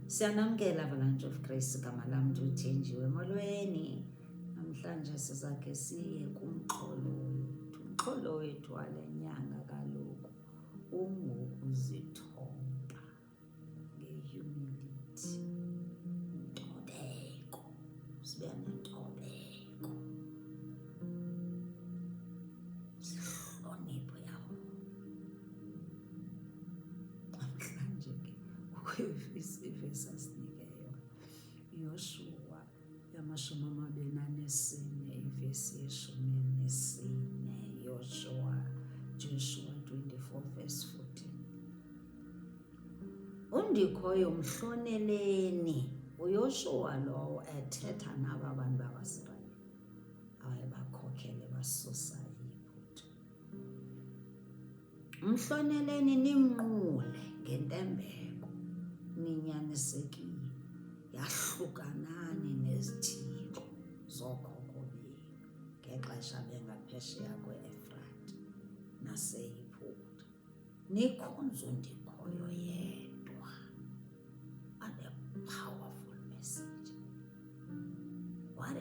Siyanamkela Avalanche of Grace, igama lam ndithenjiwe. Molweni, namhlanje sizakhe siye kumxholo wethu. Umxholo wethu wale nyanga kaloku ungokuzithoba nge-humility, intobeko, sibe nentobeko, sihlonipho yawo. Namhlanje ke ivesi asinike yona Yoshua 24 ivesi 14, Joshua 24 verse 14. Undikhoyo mhloneleni. uYoshua lowo ethetha naba bantu bakwaSirayeli awayebakhokhele basusa iyiphutha. Mhloneleni nimnqule ngentembeko, ninyanisekile, yahlukanani nezithixo zokhokho benu ngexesha bengaphesheya kwe-Efrati naseyiphutha. Nikhonze undikhoyo yedwa. What a powerful message. What a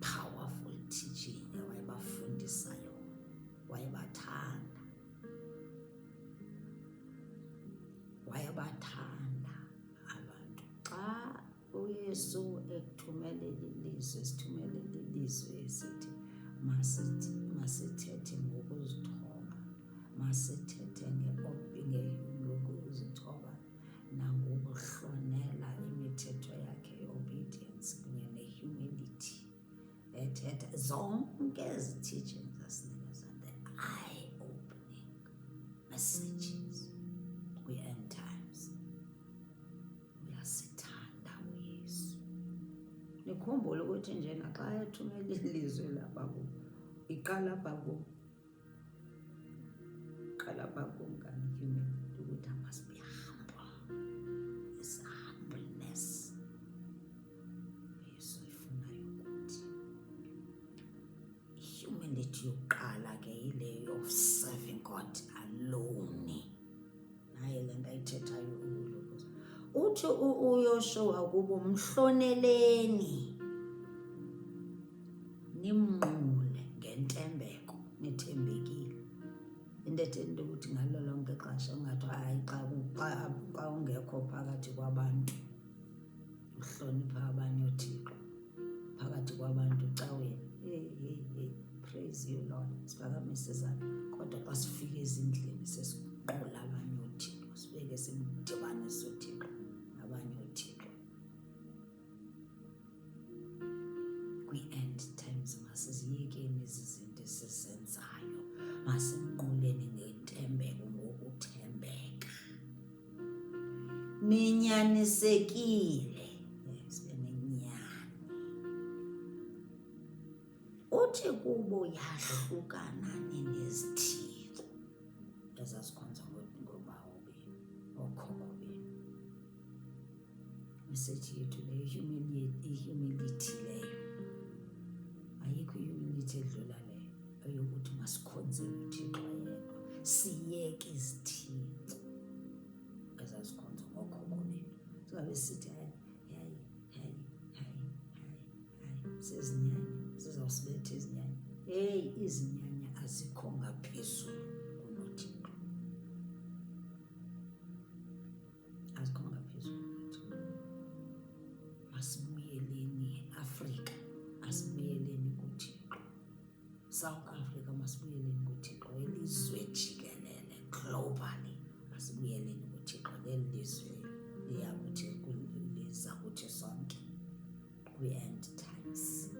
powerful teaching wayebafundisa yona, wayebathanda, wayebathanda abantu. Xa uYesu ekuthumelela ilizwe, sithumelela ilizwe esithi masithethe ngokuzithoba, masithethe ngokuzithoba nangokuhlonela imithetho yakhe ye-obedience kunye ne-humility. Ethetha zonke ezi teachings asinikeza, the eye-opening messages kwi-end times. Uyasithanda uYesu. Nikhumbule ukuthi njena xa ethumela ilizwe lapha kubo, iqala apha kubo, humility, ukuthi I must be humble. This humbleness uYesu ifunayo ukuthi humility yokuqala ke yileyo of serving God alone. Naye le nto ayithethayo uthi uYoshua kubo mhloneleni, nimnqule ngentembeko, nithembekile. Into ethenda ukuthi ngalo lonke ixesha ungathiwa hayi xa ungekho phakathi kwabantu uhlonipha abanye othixo, phakathi kwabantu caweni, hey, praise you Lord, siphakamise izandla. Kodwa xa sifika ezindlini sesinqula abanye othixo, sibeke simdibanise uthixo nabanye othixo. Kwi-end times masiziyekeni ezi zinto esizenzayo, masinquleni ngentembeko, ngokuthembeka, ninyanisekile, sibe nenyani. Uthi kubo yahlukanani nezithixo ezazikhonza ngoobawo benu, ookhokho benu. Meseji yethu leyo, ihumility leyo. Ayikho ihumility edlula leyo, eyokuthi masikhonzele uThixo yedwa, siyeke izithixo ezazikhonza ngookhokho bethu. Singabe sithi hayi sezinyanya, sizawusibetha izinyanya. Heyi, izinyanya azikho ngaphezulu kunoThixo, azikho ngaphezulu kunoThixo. Masibuyeleni Afrika, masibuyeleni kuThixo. South Africa, masibuyeleni kuThixo. Elizwe jikelele, globally, masibuyeleni kuThixo. Leli lizwe liza kuthi sonke kwi-end times.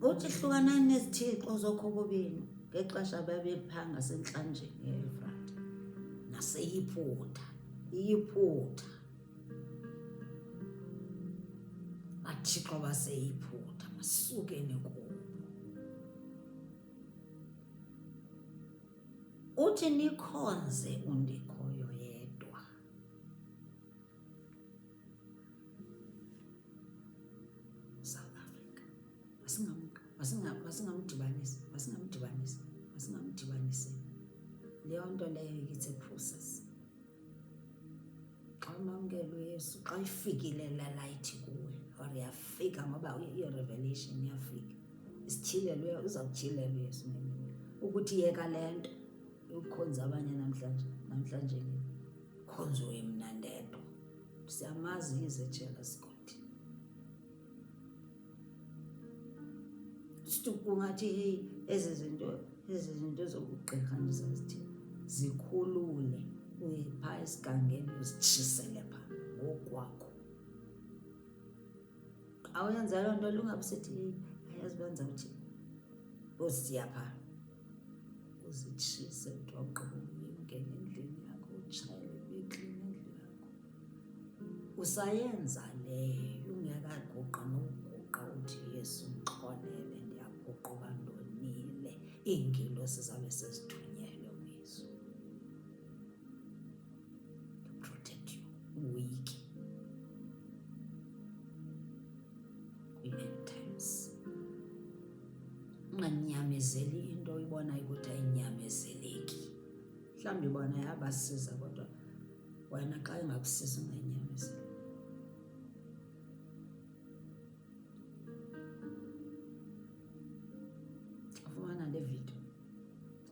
Uthi hlukanani nezithixo zokhokho benu ngexesha babephaa ngasentlanjeni ye-Efrati naseyiphutha, iyiphutha. Bathixo baseyiphutha, masukeni kubo. Uthi nikhonze undikhoyo yedwa. South Africa, masingamdibanisi. Leyo nto leyo, it's a process. Yesu xa ifikile la light kuwe, or yafika, ngoba i-revelation iyafika, isithilelo uzawutyhilela uYesu ngenye imini. Ukuthi yeka le nto ukhonza abanye namhlanje khonziwe mna ndedwa. Siyamazi is a jealous God. Kungathi ezi zinto zobugqirha ndizazithini, zikhulule phaa esigangeni, uzitshisele phaa ngokwakho. Awuyenza loo nto lungabusithi ayazi benza uthini, uziya phaa uzitshise, kuthiwa ugqiba ungena endlini yakho utshayele beklini endlu yakho. Usayenza leyo ungekaguqa nokuguqa, uthi Yesu ndixolele, ndiyaguqa uba ndonile. Iingilosi zabe sezithunyelwe uYesu to protect you weak kwi-end times. Unganyamezeli into oyibonayo ukuthi ayinyamezeleki. Mhlawumbi ibona yabasiza, kodwa wena xa ingakusiza ungayinyamezeli. Ufumana le video,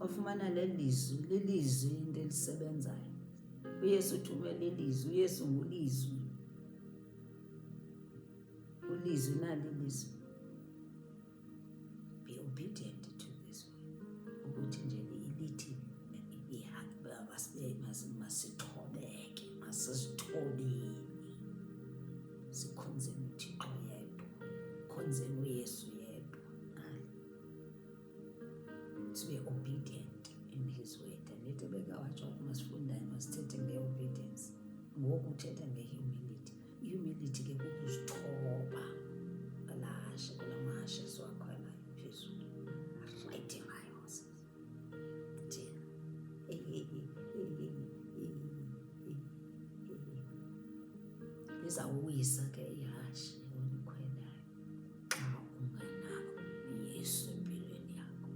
ufumana le lizwi, lilizwi into elisebenzayo. uYesu uthumele ilizwi, uYesu ngulizwi. Ulizwi nali ilizwi. Be obedient to this word. Ukuthi nje ilithi masithobeke, masizithobeni, sikhonzeni uThixo yedwa, khonzeni uYesu yedwa. To be obedient in his word. Andithi bekawatsho wathi masifundayo masithethe nge-obedience, ngoku uthetha nge-humility. I-humility ke kukuzithoba alashe kula mahashe siwakhwelayo phezulu, riding high horses. Izawuwisa ke ihashe olikhwelayo xa unganako uYesu empilweni yakho.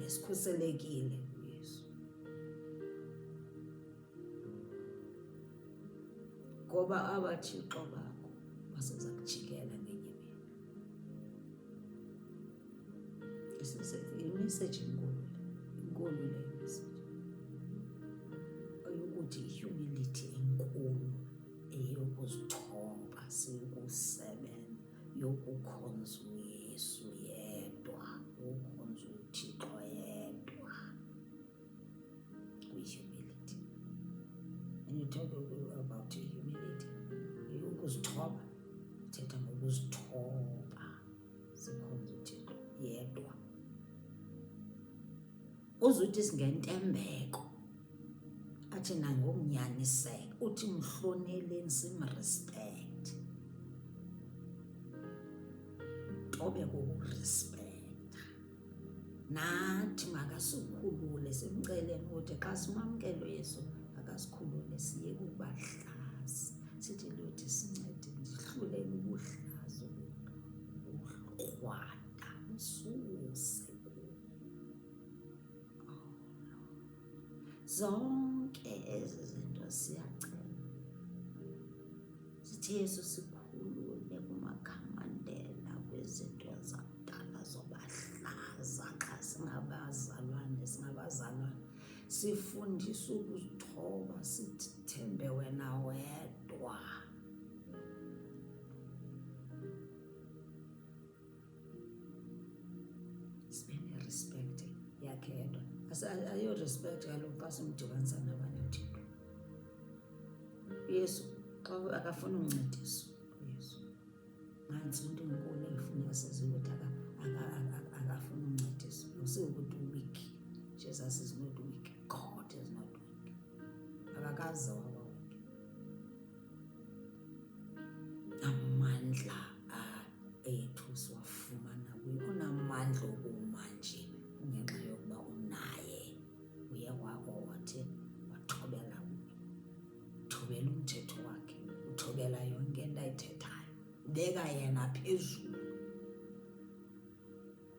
Sikhuselekile uYesu. Ngoba abathixo bakho baseza kujikela ngenye imini. Imeseji inkulu le meseji eyokuthi i-humility enkulu, eyokuzithoba, siyokusebenza, yokukhonza uYesu yedwa, yokukhonza uThixo yedwa, kwi-humility. And you talk about humility, ukuzithoba, uthetha ngokuzithoba, sikhonza uThixo yedwa. Uzuthi singentembeko, athi nangokunyaniseka, uthi mhloneleni, simrespect. Tobe kokurespecta. Nathi makasikhulule, simceleni ukuthi xa simamkele uYesu akasikhulule, siye kubahlazi. Sithi Lord sincede, ndihlulele ubuhlazi, ukrwada, ususe zonke ezi zinto. Siyacela sithi Yesu sikhulule kumakhamandela, kwizinto zakudala zobahlaza. Xa singabazalwane sifundise ukuzithoba, sithembe wena wedwa. Sibe nerespect yakhe yedwa. Ayo respect kaloku xa simdibanisa nabanye uThixo. uYesu xa akafuna uncediswa, uYesu nantsi into enkulu efuneka saziwe ukuthi akafuna uncediswa. Usikuthi weak. Jesus is not weak. God is not weak. Akakaze waba weak. Amandla ethu siwafumana kuye. Unamandla okumanje kungenxa yokuba unaye. Uye wako wathi wathobela kuye, uthobela umthetho wakhe, uthobela yonke into ayithethayo, ubeka yena phezulu.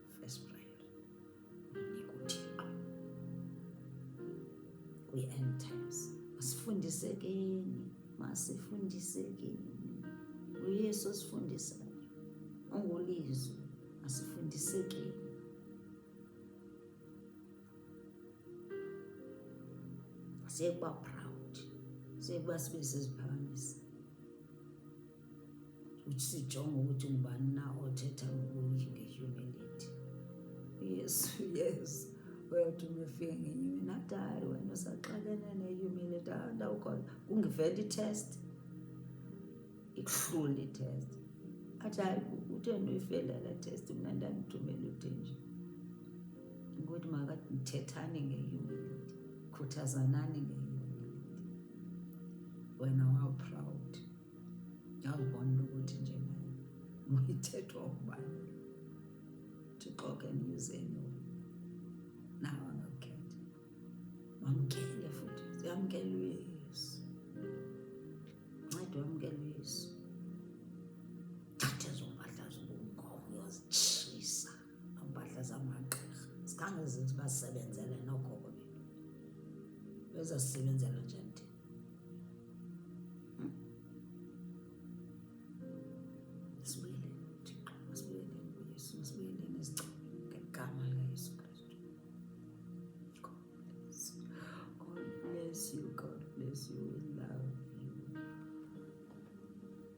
First priority, unika uThixo kwi-end times. masifundisekeni. uYesu osifundisayo, ungulizwi, masifundisekeni. Siyekuba proud, siyekuba sibe seziphakamisa ukuthi sijonge ukuthi ngubani na othetha nge-humility. uYesu uyawuthi umefika ngenye imini athi hayi wena usaxakene ne-humility, ndawukhona kungivela itest, ikuhlule itest. Athi hayi utheni uyifela la test, mna ndandithumele uThenji ukuthi makathi mthethani nge-humility, khuthazanani nge-humility. Wena proud, yawubona ukuthi nje naye uyithethwa ubani, Thixo ke niyuzeni nawe angakukhetha. Wamkele futhi, siyamkela uYesu, nceda wamkela uYesu. Thatha ezo mpahla zobunkomo uyozitshisa, mpahla zamagqirha, sikhange zithi basebenzele nokhoko bethu, bezasebenzela nje